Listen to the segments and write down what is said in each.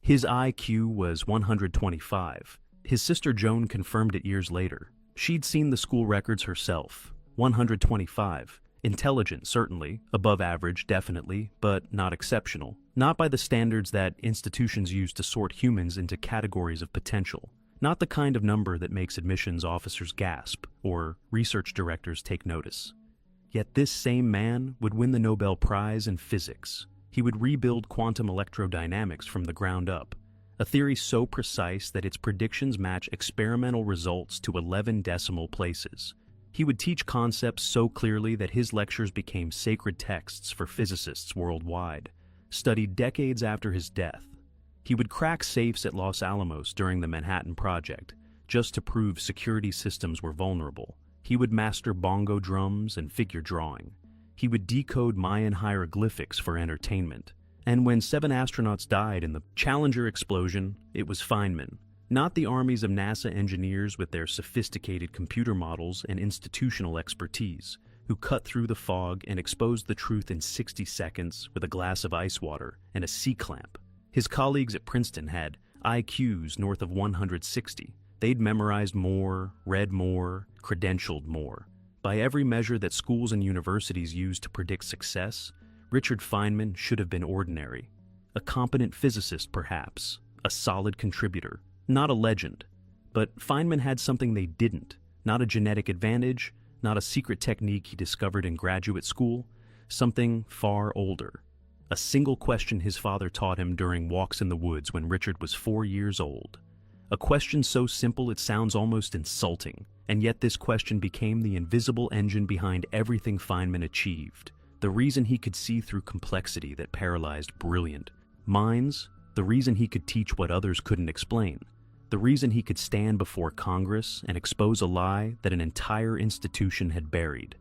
His IQ was 125. His sister Joan confirmed it years later. She'd seen the school records herself. 125. Intelligent, certainly. Above average, definitely, but not exceptional. Not by the standards that institutions use to sort humans into categories of potential. Not the kind of number that makes admissions officers gasp or research directors take notice. Yet this same man would win the Nobel Prize in physics. He would rebuild quantum electrodynamics from the ground up, a theory so precise that its predictions match experimental results to 11 decimal places. He would teach concepts so clearly that his lectures became sacred texts for physicists worldwide, studied decades after his death. He would crack safes at Los Alamos during the Manhattan Project, just to prove security systems were vulnerable. He would master bongo drums and figure drawing. He would decode Mayan hieroglyphics for entertainment. And when 7 astronauts died in the Challenger explosion, it was Feynman, not the armies of NASA engineers with their sophisticated computer models and institutional expertise, who cut through the fog and exposed the truth in 60 seconds with a glass of ice water and a C-clamp. His colleagues at Princeton had IQs north of 160. They'd memorized more, read more, credentialed more. By every measure that schools and universities use to predict success, Richard Feynman should have been ordinary. A competent physicist, perhaps. A solid contributor. Not a legend. But Feynman had something they didn't. Not a genetic advantage, not a secret technique he discovered in graduate school. Something far older. A single question his father taught him during walks in the woods when Richard was 4 years old. A question so simple it sounds almost insulting, and yet this question became the invisible engine behind everything Feynman achieved. The reason he could see through complexity that paralyzed brilliant minds, the reason he could teach what others couldn't explain, the reason he could stand before Congress and expose a lie that an entire institution had buried.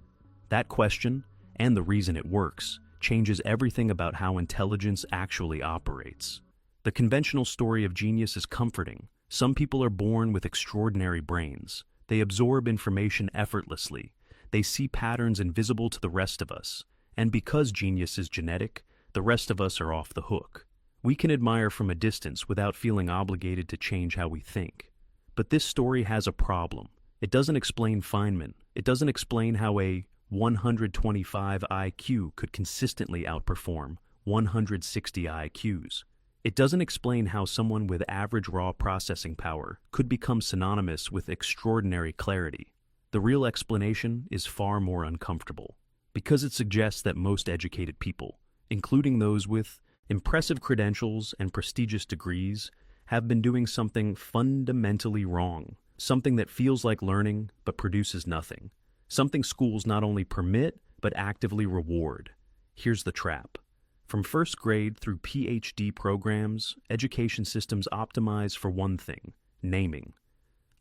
That question, and the reason it works, changes everything about how intelligence actually operates. The conventional story of genius is comforting. Some people are born with extraordinary brains. They absorb information effortlessly. They see patterns invisible to the rest of us. And because genius is genetic, the rest of us are off the hook. We can admire from a distance without feeling obligated to change how we think. But this story has a problem. It doesn't explain Feynman. It doesn't explain how a 125 IQ could consistently outperform 160 IQs. It doesn't explain how someone with average raw processing power could become synonymous with extraordinary clarity. The real explanation is far more uncomfortable, because it suggests that most educated people, including those with impressive credentials and prestigious degrees, have been doing something fundamentally wrong, something that feels like learning but produces nothing, something schools not only permit but actively reward. Here's the trap. From first grade through PhD programs, education systems optimize for one thing: naming.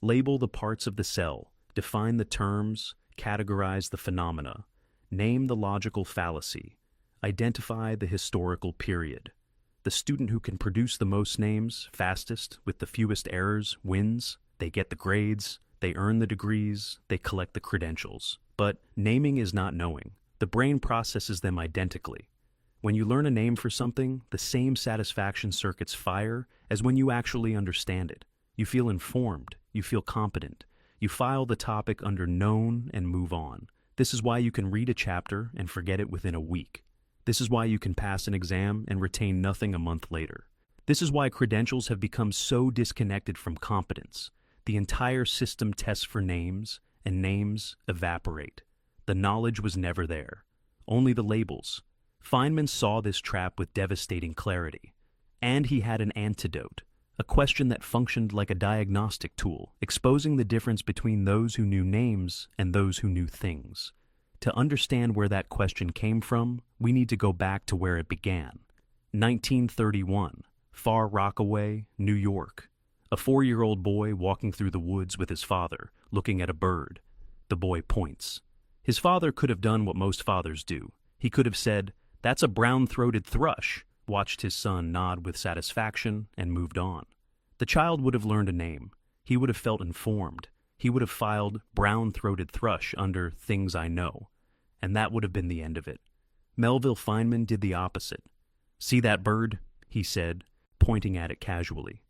Label the parts of the cell, define the terms, categorize the phenomena, name the logical fallacy, identify the historical period. The student who can produce the most names, fastest, with the fewest errors, wins. They get the grades, they earn the degrees, they collect the credentials. But naming is not knowing. The brain processes them identically. When you learn a name for something, the same satisfaction circuits fire as when you actually understand it. You feel informed, you feel competent. You file the topic under known and move on. This is why you can read a chapter and forget it within a week. This is why you can pass an exam and retain nothing a month later. This is why credentials have become so disconnected from competence. The entire system tests for names, and names evaporate. The knowledge was never there, only the labels. Feynman saw this trap with devastating clarity. And he had an antidote, a question that functioned like a diagnostic tool, exposing the difference between those who knew names and those who knew things. To understand where that question came from, we need to go back to where it began. 1931, Far Rockaway, New York. A 4-year-old boy walking through the woods with his father, looking at a bird. The boy points. His father could have done what most fathers do. He could have said, "That's a brown-throated thrush," watched his son nod with satisfaction, and moved on. The child would have learned a name. He would have felt informed. He would have filed brown-throated thrush under things I know. And that would have been the end of it. Melville Feynman did the opposite. "See that bird?" he said. pointing at it casually.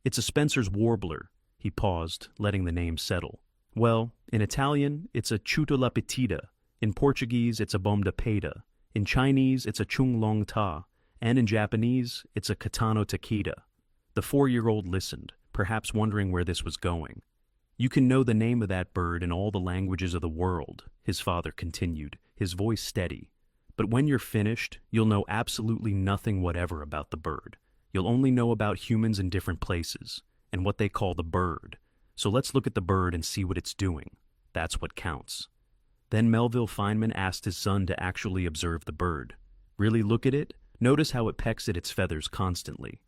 It's a Spencer's warbler. He paused, letting the name settle. Well, in Italian, it's a chutolapetita. In Portuguese, it's a bom de peda. In Chinese, it's a chung long ta. And in Japanese, it's a katano takeda. The 4-year-old listened, perhaps wondering where this was going. You can know the name of that bird in all the languages of the world, his father continued, his voice steady. But when you're finished, you'll know absolutely nothing whatever about the bird. You'll only know about humans in different places, and what they call the bird. So let's look at the bird and see what it's doing. That's what counts. Then Melville Feynman asked his son to actually observe the bird. Really look at it? Notice how it pecks at its feathers constantly.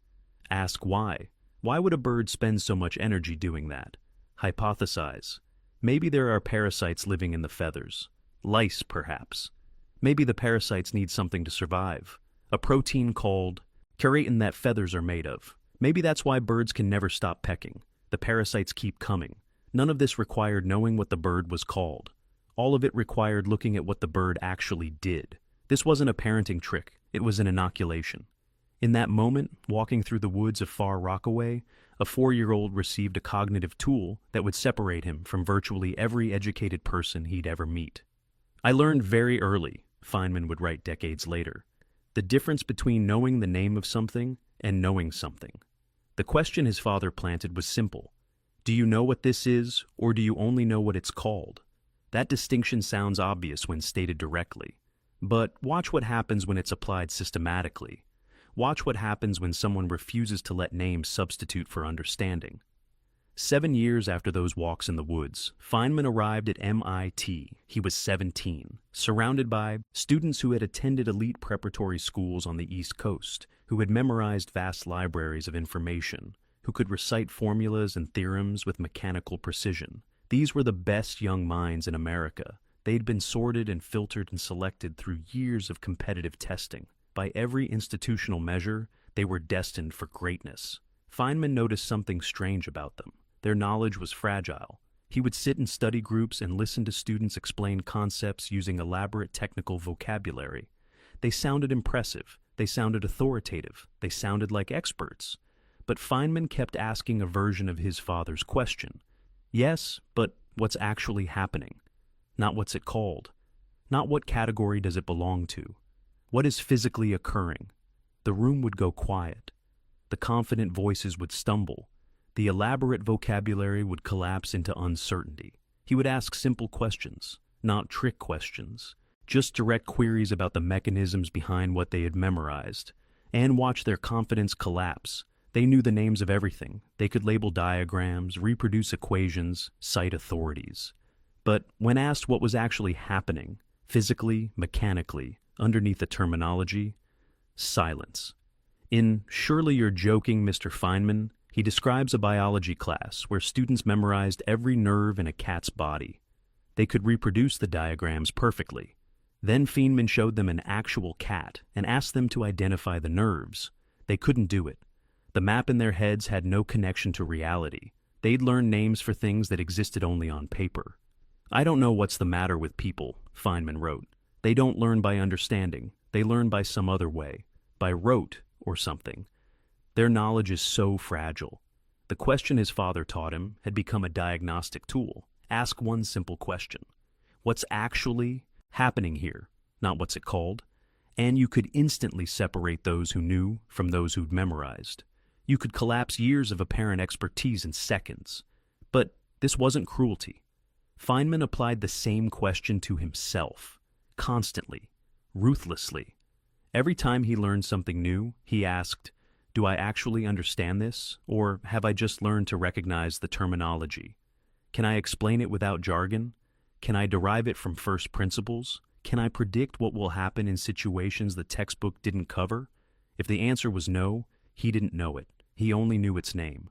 Ask why. Why would a bird spend so much energy doing that? Hypothesize. Maybe there are parasites living in the feathers. Lice, perhaps. Maybe the parasites need something to survive. A protein called keratin that feathers are made of. Maybe that's why birds can never stop pecking. The parasites keep coming. None of this required knowing what the bird was called. All of it required looking at what the bird actually did. This wasn't a parenting trick. It was an inoculation. In that moment, walking through the woods of Far Rockaway, a 4-year-old received a cognitive tool that would separate him from virtually every educated person he'd ever meet. I learned very early, Feynman would write decades later, the difference between knowing the name of something and knowing something. The question his father planted was simple. Do you know what this is, or do you only know what it's called? That distinction sounds obvious when stated directly. But watch what happens when it's applied systematically. Watch what happens when someone refuses to let names substitute for understanding. 7 years after those walks in the woods, Feynman arrived at MIT. He was 17, surrounded by students who had attended elite preparatory schools on the East Coast, who had memorized vast libraries of information, who could recite formulas and theorems with mechanical precision. These were the best young minds in America. They'd been sorted and filtered and selected through years of competitive testing. By every institutional measure, they were destined for greatness. Feynman noticed something strange about them. Their knowledge was fragile. He would sit in study groups and listen to students explain concepts using elaborate technical vocabulary. They sounded impressive. They sounded authoritative. They sounded like experts. But Feynman kept asking a version of his father's question. Yes, but what's actually happening? Not what's it called. Not what category does it belong to. What is physically occurring? The room would go quiet. The confident voices would stumble. The elaborate vocabulary would collapse into uncertainty. He would ask simple questions, not trick questions, just direct queries about the mechanisms behind what they had memorized, and watch their confidence collapse. They knew the names of everything. They could label diagrams, reproduce equations, cite authorities. But when asked what was actually happening, physically, mechanically, underneath the terminology, silence. In Surely You're Joking, Mr. Feynman, he describes a biology class where students memorized every nerve in a cat's body. They could reproduce the diagrams perfectly. Then Feynman showed them an actual cat and asked them to identify the nerves. They couldn't do it. The map in their heads had no connection to reality. They'd learn names for things that existed only on paper. I don't know what's the matter with people, Feynman wrote. They don't learn by understanding. They learn by some other way, by rote or something. Their knowledge is so fragile. The question his father taught him had become a diagnostic tool. Ask one simple question. What's actually happening here? Not what's it called. And you could instantly separate those who knew from those who'd memorized. You could collapse years of apparent expertise in seconds. But this wasn't cruelty. Feynman applied the same question to himself, constantly, ruthlessly. Every time he learned something new, he asked, do I actually understand this, or have I just learned to recognize the terminology? Can I explain it without jargon? Can I derive it from first principles? Can I predict what will happen in situations the textbook didn't cover? If the answer was no, he didn't know it. He only knew its name.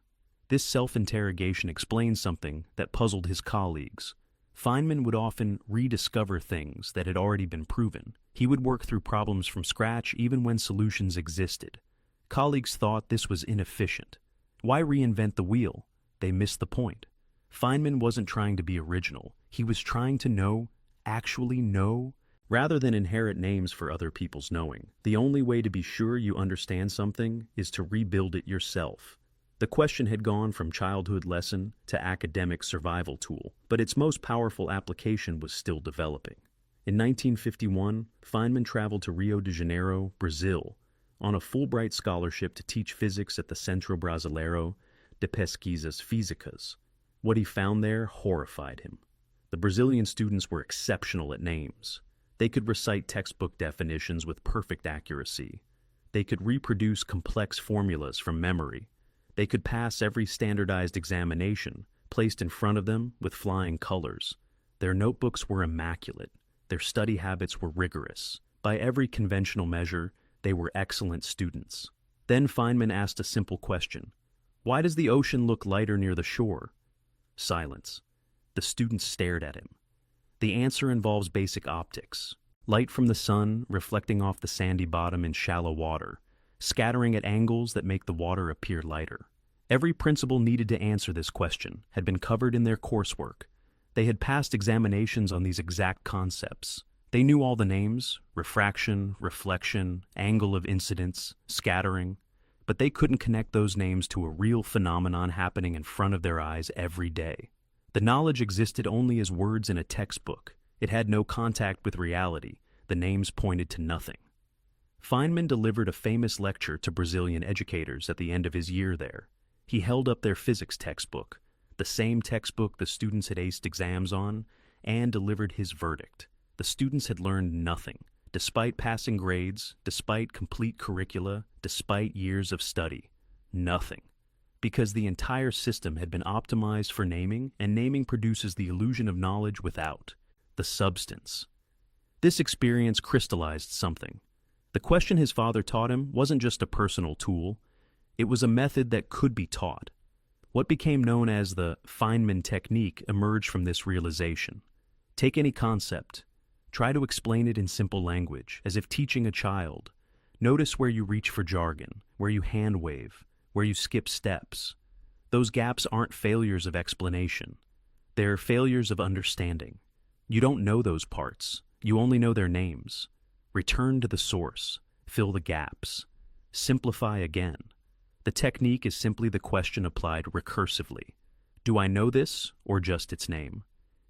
This self-interrogation explained something that puzzled his colleagues. Feynman would often rediscover things that had already been proven. He would work through problems from scratch even when solutions existed. Colleagues thought this was inefficient. Why reinvent the wheel? They missed the point. Feynman wasn't trying to be original. He was trying to know, actually know, Rather than inherit names for other people's knowing, the only way to be sure you understand something is to rebuild it yourself. The question had gone from childhood lesson to academic survival tool, but its most powerful application was still developing. In 1951, Feynman traveled to Rio de Janeiro, Brazil, on a Fulbright scholarship to teach physics at the Centro Brasileiro de Pesquisas Físicas. What he found there horrified him. The Brazilian students were exceptional at names. They could recite textbook definitions with perfect accuracy. They could reproduce complex formulas from memory. They could pass every standardized examination placed in front of them with flying colors. Their notebooks were immaculate. Their study habits were rigorous. By every conventional measure, they were excellent students. Then Feynman asked a simple question. Why does the ocean look lighter near the shore? Silence. The students stared at him. The answer involves basic optics. Light from the sun reflecting off the sandy bottom in shallow water, scattering at angles that make the water appear lighter. Every principle needed to answer this question had been covered in their coursework. They had passed examinations on these exact concepts. They knew all the names: refraction, reflection, angle of incidence, scattering, but they couldn't connect those names to a real phenomenon happening in front of their eyes every day. The knowledge existed only as words in a textbook. It had no contact with reality. The names pointed to nothing. Feynman delivered a famous lecture to Brazilian educators at the end of his year there. He held up their physics textbook, the same textbook the students had aced exams on, and delivered his verdict. The students had learned nothing, despite passing grades, despite complete curricula, despite years of study. Nothing. Because the entire system had been optimized for naming, and naming produces the illusion of knowledge without the substance. This experience crystallized something. The question his father taught him wasn't just a personal tool. It was a method that could be taught. What became known as the Feynman technique emerged from this realization. Take any concept. Try to explain it in simple language, as if teaching a child. Notice where you reach for jargon, where you hand wave, where you skip steps. Those gaps aren't failures of explanation. They're failures of understanding. You don't know those parts. You only know their names. Return to the source. Fill the gaps. Simplify again. The technique is simply the question applied recursively. Do I know this, or just its name?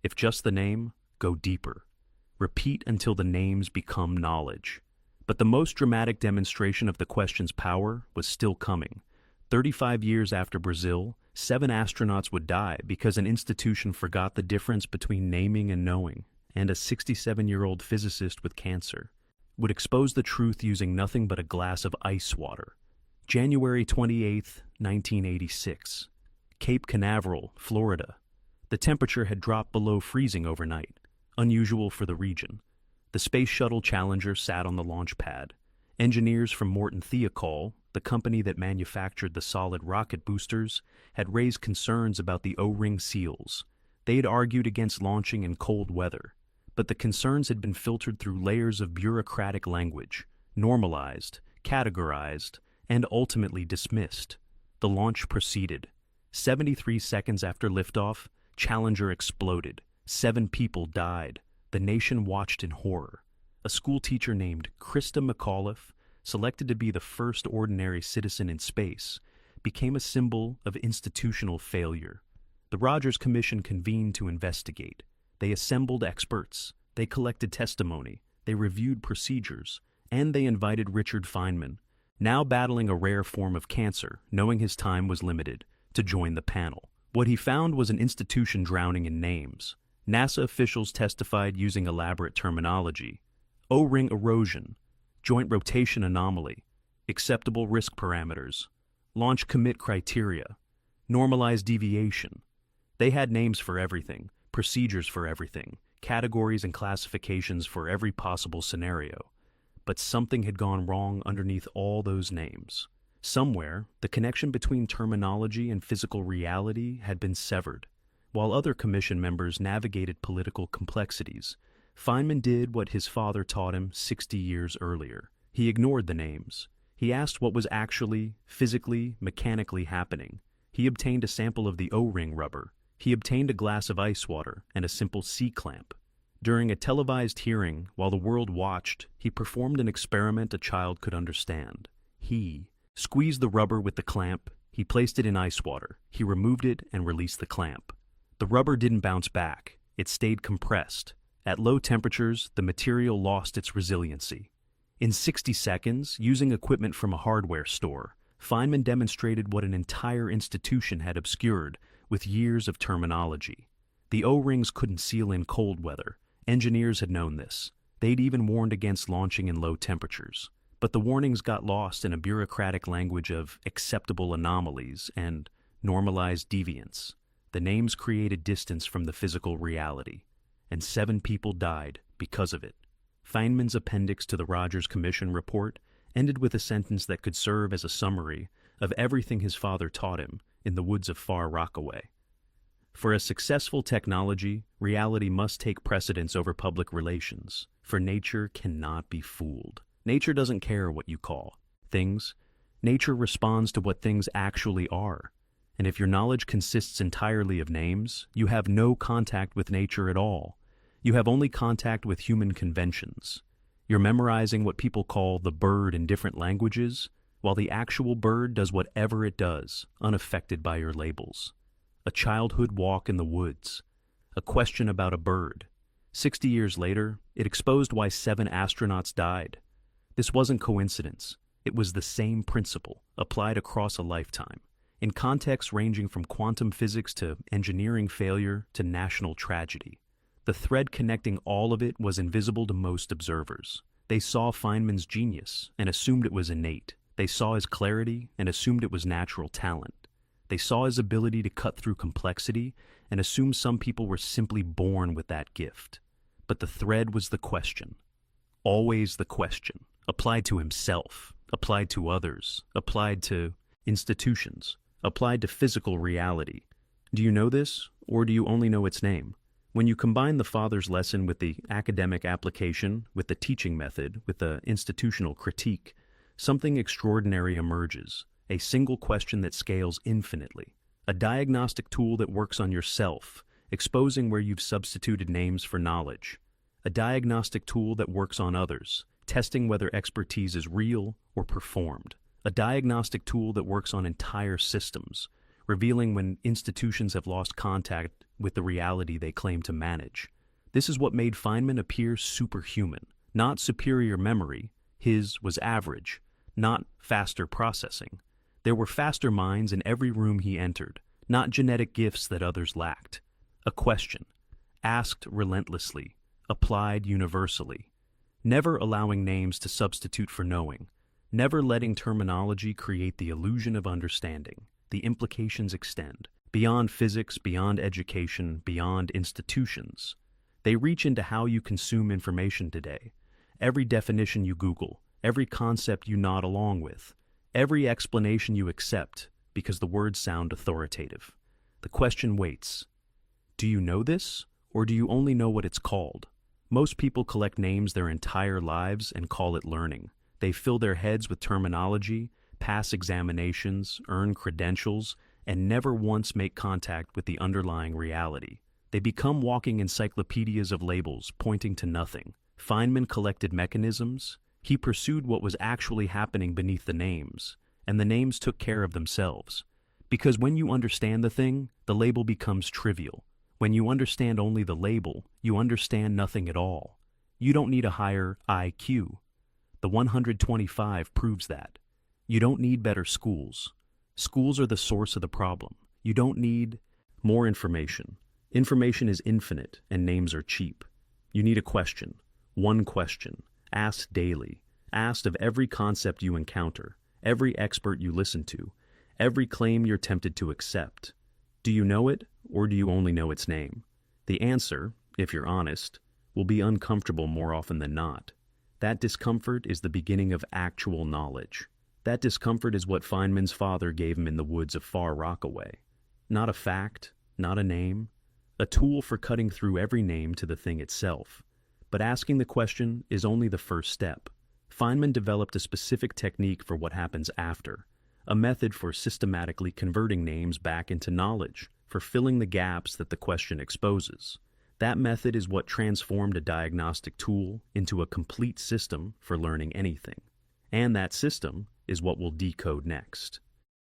If just the name, go deeper. Repeat until the names become knowledge. But the most dramatic demonstration of the question's power was still coming. 35 years after Brazil, 7 astronauts would die because an institution forgot the difference between naming and knowing, and a 67-year-old physicist with cancer would expose the truth using nothing but a glass of ice water. January 28, 1986. Cape Canaveral, Florida. The temperature had dropped below freezing overnight, unusual for the region. The Space Shuttle Challenger sat on the launch pad. Engineers from Morton Thiokol, the company that manufactured the solid rocket boosters, had raised concerns about the O-ring seals. They had argued against launching in cold weather, but the concerns had been filtered through layers of bureaucratic language, normalized, categorized, and ultimately dismissed. The launch proceeded. 73 seconds after liftoff, Challenger exploded. 7 people died. The nation watched in horror. A schoolteacher named Krista McAuliffe, selected to be the first ordinary citizen in space, became a symbol of institutional failure. The Rogers Commission convened to investigate. They assembled experts. They collected testimony. They reviewed procedures. And they invited Richard Feynman, now battling a rare form of cancer, knowing his time was limited, to join the panel. What he found was an institution drowning in names. NASA officials testified using elaborate terminology: O-ring erosion, joint rotation anomaly, acceptable risk parameters, launch commit criteria, normalized deviation. They had names for everything, procedures for everything, categories and classifications for every possible scenario. But something had gone wrong underneath all those names. Somewhere, the connection between terminology and physical reality had been severed. While other commission members navigated political complexities, Feynman did what his father taught him 60 years earlier. He ignored the names. He asked what was actually, physically, mechanically happening. He obtained a sample of the O-ring rubber. He obtained a glass of ice water and a simple C-clamp. During a televised hearing, while the world watched, he performed an experiment a child could understand. He squeezed the rubber with the clamp, he placed it in ice water, he removed it and released the clamp. The rubber didn't bounce back, it stayed compressed. At low temperatures, the material lost its resiliency. In 60 seconds, using equipment from a hardware store, Feynman demonstrated what an entire institution had obscured with years of terminology. The O-rings couldn't seal in cold weather. Engineers had known this. They'd even warned against launching in low temperatures. But the warnings got lost in a bureaucratic language of acceptable anomalies and normalized deviance. The names created distance from the physical reality, and 7 people died because of it. Feynman's appendix to the Rogers Commission report ended with a sentence that could serve as a summary of everything his father taught him in the woods of Far Rockaway. For a successful technology, reality must take precedence over public relations, for nature cannot be fooled. Nature doesn't care what you call things. Nature responds to what things actually are. And if your knowledge consists entirely of names, you have no contact with nature at all. You have only contact with human conventions. You're memorizing what people call the bird in different languages, while the actual bird does whatever it does, unaffected by your labels. A childhood walk in the woods. A question about a bird. 60 years later, it exposed why 7 astronauts died. This wasn't coincidence. It was the same principle, applied across a lifetime, in contexts ranging from quantum physics to engineering failure to national tragedy. The thread connecting all of it was invisible to most observers. They saw Feynman's genius and assumed it was innate. They saw his clarity and assumed it was natural talent. They saw his ability to cut through complexity and assumed some people were simply born with that gift. But the thread was the question. Always the question. Applied to himself, applied to others, applied to institutions, applied to physical reality. Do you know this, or do you only know its name? When you combine the father's lesson with the academic application, with the teaching method, with the institutional critique, something extraordinary emerges. A single question that scales infinitely. A diagnostic tool that works on yourself, exposing where you've substituted names for knowledge. A diagnostic tool that works on others, testing whether expertise is real or performed. A diagnostic tool that works on entire systems, revealing when institutions have lost contact with the reality they claim to manage. This is what made Feynman appear superhuman. Not superior memory, his was average. Not faster processing. There were faster minds in every room he entered, not genetic gifts that others lacked. A question, asked relentlessly, applied universally, never allowing names to substitute for knowing, never letting terminology create the illusion of understanding. The implications extend, beyond physics, beyond education, beyond institutions. They reach into how you consume information today. Every definition you Google, every concept you nod along with, every explanation you accept because the words sound authoritative. The question waits. Do you know this, or do you only know what it's called? Most people collect names their entire lives and call it learning. They fill their heads with terminology, pass examinations, earn credentials, and never once make contact with the underlying reality. They become walking encyclopedias of labels pointing to nothing. Feynman collected mechanisms. He pursued what was actually happening beneath the names, and the names took care of themselves. Because when you understand the thing, the label becomes trivial. When you understand only the label, you understand nothing at all. You don't need a higher IQ. The 125 proves that. You don't need better schools. Schools are the source of the problem. You don't need more information. Information is infinite, and names are cheap. You need a question. One question. Asked daily, asked of every concept you encounter, every expert you listen to, every claim you're tempted to accept. Do you know it, or do you only know its name? The answer, if you're honest, will be uncomfortable more often than not. That discomfort is the beginning of actual knowledge. That discomfort is what Feynman's father gave him in the woods of Far Rockaway. Not a fact, not a name, a tool for cutting through every name to the thing itself. But asking the question is only the first step. Feynman developed a specific technique for what happens after, a method for systematically converting names back into knowledge, for filling the gaps that the question exposes. That method is what transformed a diagnostic tool into a complete system for learning anything. And that system is what we'll decode next.